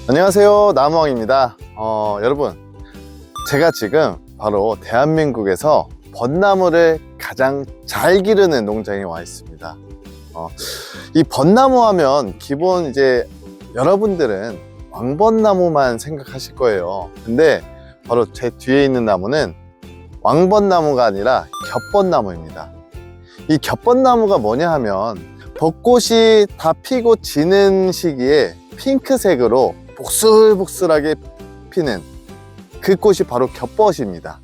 안녕하세요, 나무왕입니다. 여러분, 제가 지금 바로 대한민국에서 벚나무를 가장 잘 기르는 농장에 와 있습니다. 이 벚나무 하면 기본 이제 여러분들은 왕벚나무만 생각하실 거예요. 근데 바로 제 뒤에 있는 나무는 왕벚나무가 아니라 겹벚나무입니다. 이 겹벚나무가 뭐냐 하면 벚꽃이 다 피고 지는 시기에 핑크색으로 복슬복슬하게 피는 그 꽃이 바로 겹벚입니다.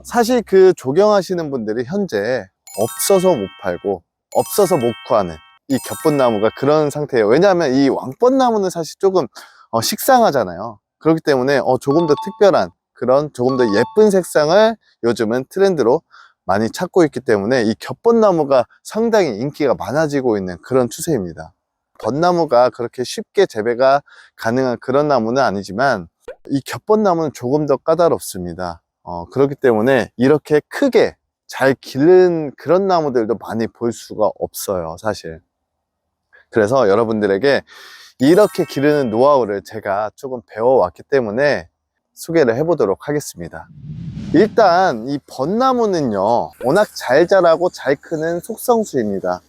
사실 그 조경하시는 분들이 현재 없어서 못 팔고 없어서 못 구하는 이 겹벚나무가 그런 상태예요. 왜냐하면 이 왕벚나무는 사실 조금 식상하잖아요. 그렇기 때문에 조금 더 특별한 그런 조금 더 예쁜 색상을 요즘은 트렌드로 많이 찾고 있기 때문에 이 겹벚나무가 상당히 인기가 많아지고 있는 그런 추세입니다. 벚나무가 그렇게 쉽게 재배가 가능한 그런 나무는 아니지만 이 겹벚나무는 조금 더 까다롭습니다. 그렇기 때문에 이렇게 크게 잘 기른 그런 나무들도 많이 볼 수가 없어요, 사실. 그래서 여러분들에게 이렇게 기르는 노하우를 제가 조금 배워왔기 때문에 소개를 해보도록 하겠습니다. 일단 이 벚나무는요, 워낙 잘 자라고 잘 크는 속성수입니다.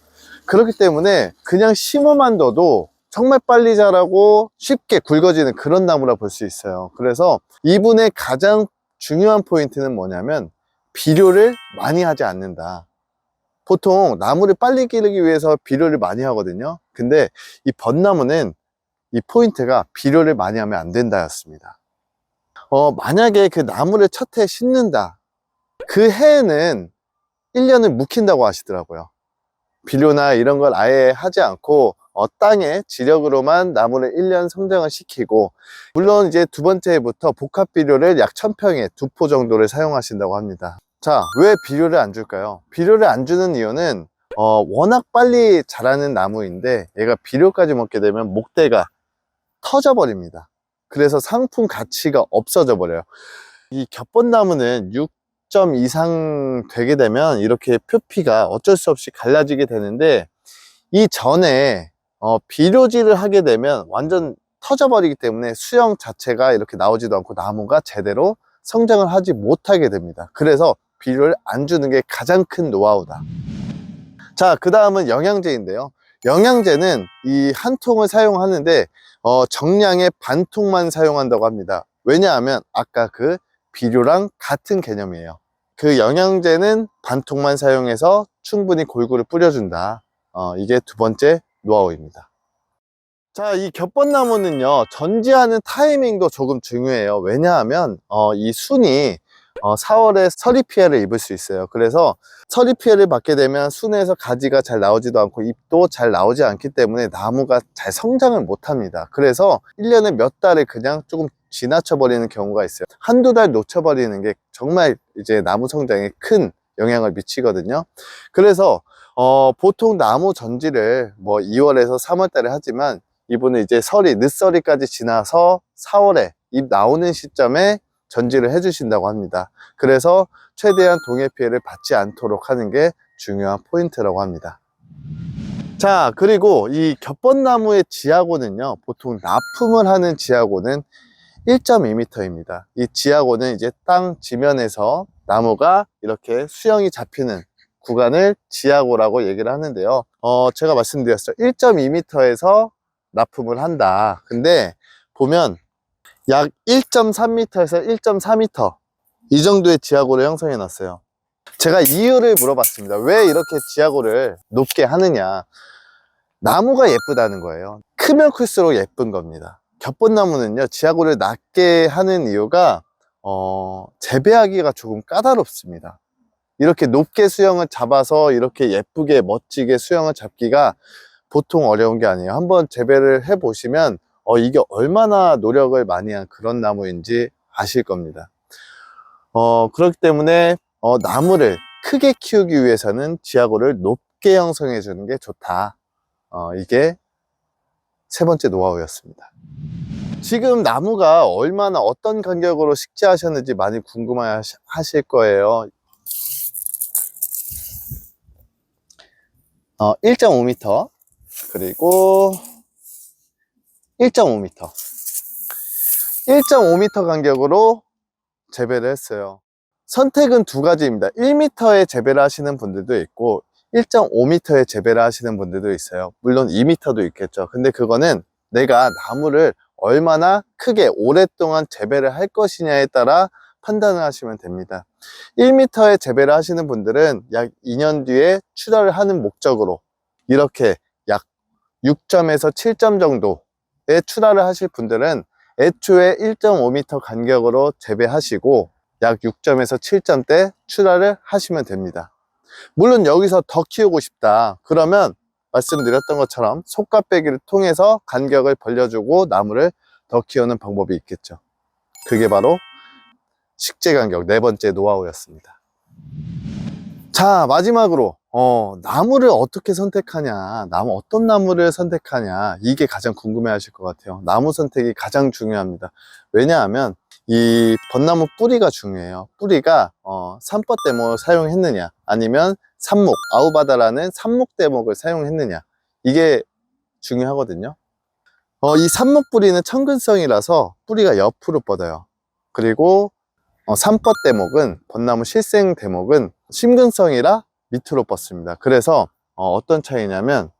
그렇기 때문에 그냥 심어만 둬도 정말 빨리 자라고 쉽게 굵어지는 그런 나무라 볼 수 있어요. 그래서 이분의 가장 중요한 포인트는 뭐냐면 비료를 많이 하지 않는다. 보통 나무를 빨리 기르기 위해서 비료를 많이 하거든요. 근데 이 벚나무는 이 포인트가 비료를 많이 하면 안 된다 였습니다. 만약에 그 나무를 첫 해 심는다, 그 해에는 1년을 묵힌다고 하시더라고요. 비료나 이런 걸 아예 하지 않고 땅에 지력으로만 나무를 1년 성장을 시키고, 물론 이제 두 번째 해부터 복합 비료를 약 1000평에 2포 정도를 사용하신다고 합니다. 자, 왜 비료를 안 줄까요? 비료를 안 주는 이유는 워낙 빨리 자라는 나무인데 얘가 비료까지 먹게 되면 목대가 터져 버립니다. 그래서 상품 가치가 없어져 버려요. 이 겹벚나무는 6점 이상 되게 되면 이렇게 표피가 어쩔 수 없이 갈라지게 되는데, 이 전에 비료질을 하게 되면 완전 터져버리기 때문에 수영 자체가 이렇게 나오지도 않고 나무가 제대로 성장을 하지 못하게 됩니다. 그래서 비료를 안 주는 게 가장 큰 노하우다. 자, 그 다음은 영양제인데요. 영양제는 이 한 통을 사용하는데 정량의 반 통만 사용한다고 합니다. 왜냐하면 아까 그 비료랑 같은 개념이에요. 그 영양제는 반 통만 사용해서 충분히 골고루 뿌려준다. 이게 두 번째 노하우입니다. 자, 이 겹벚나무는요, 전지하는 타이밍도 조금 중요해요. 왜냐하면 이 순이 4월에 서리 피해를 입을 수 있어요. 그래서 서리 피해를 받게 되면 순에서 가지가 잘 나오지도 않고 잎도 잘 나오지 않기 때문에 나무가 잘 성장을 못 합니다. 그래서 1년에 몇 달을 그냥 조금 지나쳐 버리는 경우가 있어요. 한두 달 놓쳐 버리는 게 정말 이제 나무 성장에 큰 영향을 미치거든요. 그래서 보통 나무 전지를 뭐 2월에서 3월 달에 하지만 이분은 이제 늦서리까지 지나서 4월에 잎 나오는 시점에 전지를 해주신다고 합니다. 그래서 최대한 동해 피해를 받지 않도록 하는 게 중요한 포인트라고 합니다. 자, 그리고 이 겹벚나무의 지하고는요, 보통 납품을 하는 지하고는 1.2m입니다. 이 지하고는 이제 땅 지면에서 나무가 이렇게 수영이 잡히는 구간을 지하고라고 얘기를 하는데요. 제가 말씀드렸어요. 1.2m에서 납품을 한다. 근데 보면 약 1.3m에서 1.4m 이 정도의 지하고를 형성해 놨어요. 제가 이유를 물어봤습니다. 왜 이렇게 지하고를 높게 하느냐. 나무가 예쁘다는 거예요. 크면 클수록 예쁜 겁니다. 겹벚나무는요, 지하고를 낮게 하는 이유가 재배하기가 조금 까다롭습니다. 이렇게 높게 수영을 잡아서 이렇게 예쁘게 멋지게 수영을 잡기가 보통 어려운 게 아니에요. 한번 재배를 해 보시면 이게 얼마나 노력을 많이 한 그런 나무인지 아실 겁니다. 그렇기 때문에 나무를 크게 키우기 위해서는 지하고를 높게 형성해 주는 게 좋다. 이게 세 번째 노하우였습니다. 지금 나무가 얼마나 어떤 간격으로 식재하셨는지 많이 궁금해 하실 거예요. 1.5m 그리고 1.5m 1.5m 간격으로 재배를 했어요. 선택은 두 가지입니다. 1m에 재배를 하시는 분들도 있고 1.5m에 재배를 하시는 분들도 있어요. 물론 2m도 있겠죠. 근데 그거는 내가 나무를 얼마나 크게 오랫동안 재배를 할 것이냐에 따라 판단을 하시면 됩니다. 1m에 재배를 하시는 분들은 약 2년 뒤에 출하를 하는 목적으로 이렇게 약 6점에서 7점 정도의 출하를 하실 분들은 애초에 1.5m 간격으로 재배하시고 약 6점에서 7점대 출하를 하시면 됩니다. 물론 여기서 더 키우고 싶다 그러면 말씀드렸던 것처럼 속가빼기를 통해서 간격을 벌려주고 나무를 더 키우는 방법이 있겠죠. 그게 바로 식재 간격 네 번째 노하우였습니다. 자, 마지막으로 나무를 어떻게 선택하냐, 어떤 나무를 선택하냐, 이게 가장 궁금해 하실 것 같아요. 나무 선택이 가장 중요합니다. 왜냐하면 이 벚나무 뿌리가 중요해요. 뿌리가 산뻗대목을 사용했느냐 아니면 삽목, 아우바다라는 삽목 대목을 사용했느냐, 이게 중요하거든요. 이 삽목 뿌리는 천근성이라서 뿌리가 옆으로 뻗어요. 그리고 산뻗 대목은, 벚나무 실생 대목은 심근성이라 밑으로 뻗습니다. 그래서 어떤 차이냐면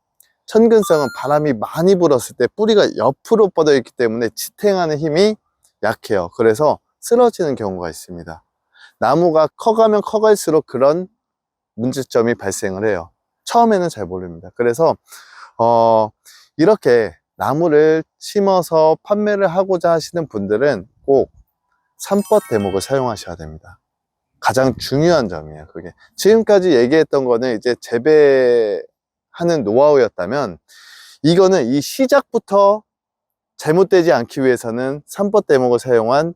천근성은 바람이 많이 불었을 때 뿌리가 옆으로 뻗어 있기 때문에 지탱하는 힘이 약해요. 그래서 쓰러지는 경우가 있습니다. 나무가 커가면 커갈수록 그런 문제점이 발생을 해요. 처음에는 잘 모릅니다. 그래서 이렇게 나무를 심어서 판매를 하고자 하시는 분들은 꼭 산뻗 대목을 사용하셔야 됩니다. 가장 중요한 점이에요. 그게 지금까지 얘기했던 거는 이제 재배하는 노하우였다면, 이거는 이 시작부터 잘못되지 않기 위해서는 산뻗 대목을 사용한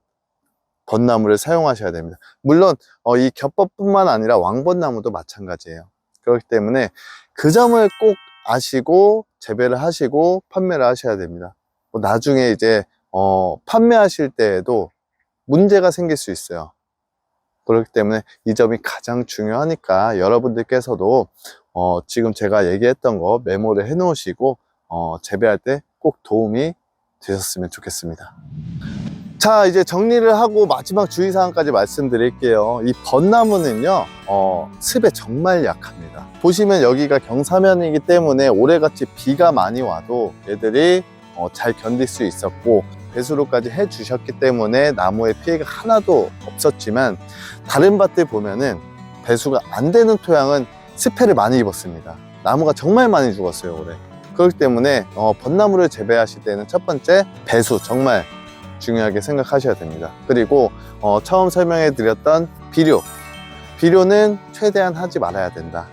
벚나무를 사용하셔야 됩니다. 물론 이 겹벚뿐만 아니라 왕벚나무도 마찬가지예요. 그렇기 때문에 그 점을 꼭 아시고 재배를 하시고 판매를 하셔야 됩니다. 나중에 이제 판매하실 때에도 문제가 생길 수 있어요. 그렇기 때문에 이 점이 가장 중요하니까 여러분들께서도 지금 제가 얘기했던 거 메모를 해 놓으시고 재배할 때 꼭 도움이 되셨으면 좋겠습니다. 자, 이제 정리를 하고 마지막 주의사항까지 말씀드릴게요. 이 벚나무는요 습에 정말 약합니다. 보시면 여기가 경사면이기 때문에 올해같이 비가 많이 와도 얘들이 잘 견딜 수 있었고, 배수로까지 해 주셨기 때문에 나무에 피해가 하나도 없었지만, 다른 밭들 보면은 배수가 안 되는 토양은 습해를 많이 입었습니다. 나무가 정말 많이 죽었어요, 올해. 그렇기 때문에 벚나무를 재배하실 때는 첫 번째 배수 정말 중요하게 생각하셔야 됩니다. 그리고 처음 설명해 드렸던 비료는 최대한 하지 말아야 된다.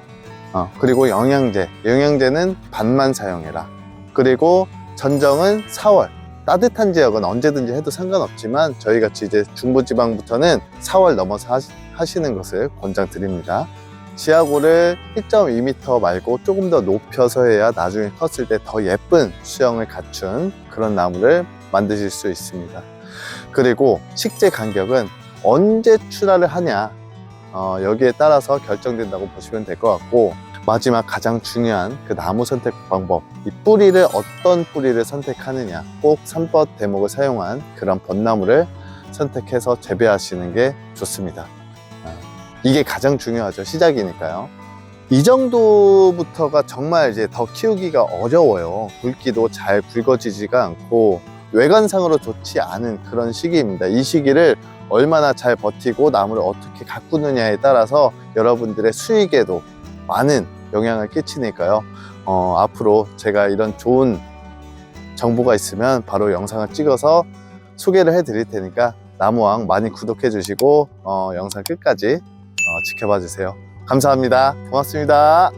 그리고 영양제는 반만 사용해라. 그리고 전정은 4월, 따뜻한 지역은 언제든지 해도 상관없지만 저희같이 이제 중부지방부터는 4월 넘어서 하시는 것을 권장드립니다. 지하고를 1.2m 말고 조금 더 높여서 해야 나중에 컸을 때 더 예쁜 수영을 갖춘 그런 나무를 만드실 수 있습니다. 그리고 식재 간격은 언제 출하를 하냐, 여기에 따라서 결정된다고 보시면 될 것 같고, 마지막 가장 중요한 그 나무 선택 방법, 이 뿌리를 어떤 뿌리를 선택하느냐, 꼭 산뻗 대목을 사용한 그런 벚나무를 선택해서 재배하시는 게 좋습니다. 이게 가장 중요하죠. 시작이니까요. 이 정도부터가 정말 이제 더 키우기가 어려워요. 굵기도 잘 굵어지지가 않고 외관상으로 좋지 않은 그런 시기입니다. 이 시기를 얼마나 잘 버티고 나무를 어떻게 가꾸느냐에 따라서 여러분들의 수익에도 많은 영향을 끼치니까요. 앞으로 제가 이런 좋은 정보가 있으면 바로 영상을 찍어서 소개를 해 드릴 테니까 나무왕 많이 구독해 주시고 영상 끝까지 지켜봐 주세요. 감사합니다. 고맙습니다.